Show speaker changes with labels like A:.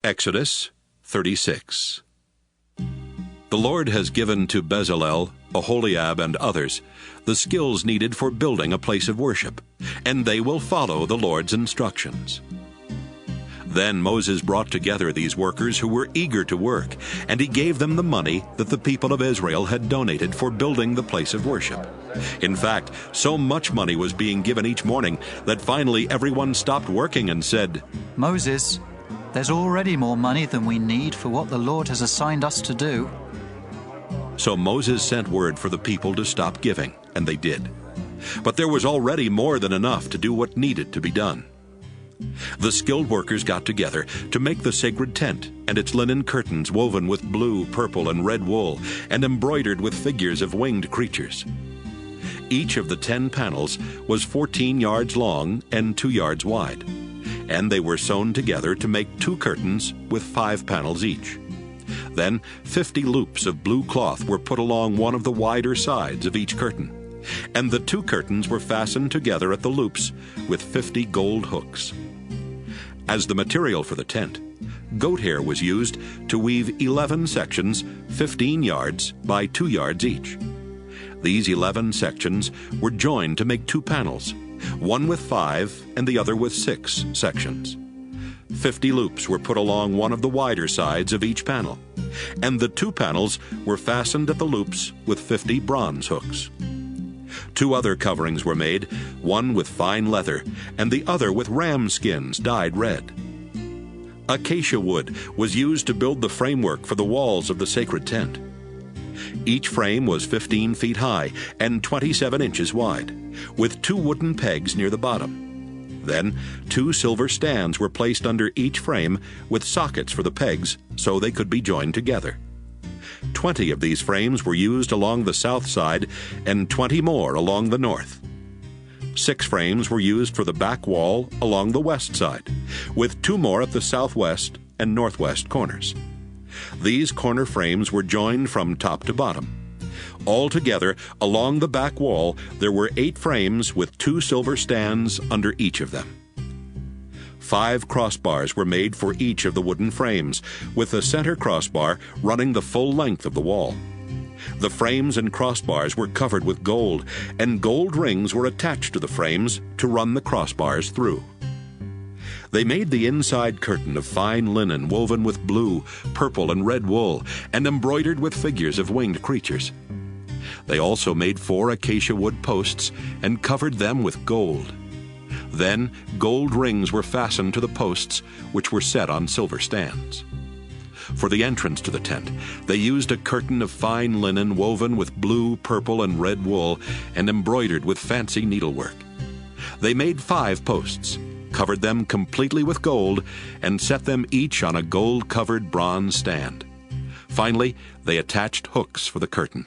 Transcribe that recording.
A: Exodus 36. The Lord has given to Bezalel, Aholiab, and others the skills needed for building a place of worship, and they will follow the Lord's instructions. Then Moses brought together these workers who were eager to work, and he gave them the money that the people of Israel had donated for building the place of worship. In fact, so much money was being given each morning that finally everyone stopped working and said,
B: "Moses, there's already more money than we need for what the Lord has assigned us to do."
A: So Moses sent word for the people to stop giving, and they did. But there was already more than enough to do what needed to be done. The skilled workers got together to make the sacred tent and its linen curtains woven with blue, purple, and red wool and embroidered with figures of winged creatures. Each of the 10 panels was 14 yards long and 2 yards wide, and they were sewn together to make 2 curtains with 5 panels each. Then 50 loops of blue cloth were put along one of the wider sides of each curtain, and the 2 curtains were fastened together at the loops with 50 gold hooks. As the material for the tent, goat hair was used to weave 11 sections 15 yards by 2 yards each. These 11 sections were joined to make 2 panels, one with 5 and the other with 6 sections. 50 loops were put along one of the wider sides of each panel, and the 2 panels were fastened at the loops with 50 bronze hooks. 2 other coverings were made, one with fine leather and the other with ram skins dyed red. Acacia wood was used to build the framework for the walls of the sacred tent. Each frame was 15 feet high and 27 inches wide, with 2 wooden pegs near the bottom. Then 2 silver stands were placed under each frame with sockets for the pegs so they could be joined together. 20 of these frames were used along the south side and 20 more along the north. 6 frames were used for the back wall along the west side, with 2 more at the southwest and northwest corners. These corner frames were joined from top to bottom. Altogether, along the back wall, there were 8 frames with 2 silver stands under each of them. 5 crossbars were made for each of the wooden frames, with the center crossbar running the full length of the wall. The frames and crossbars were covered with gold, and gold rings were attached to the frames to run the crossbars through. They made the inside curtain of fine linen woven with blue, purple, and red wool, and embroidered with figures of winged creatures. They also made 4 acacia wood posts and covered them with gold. Then gold rings were fastened to the posts, which were set on silver stands. For the entrance to the tent, they used a curtain of fine linen woven with blue, purple, and red wool and embroidered with fancy needlework. They made 5 posts, covered them completely with gold, and set them each on a gold-covered bronze stand. Finally, they attached hooks for the curtain.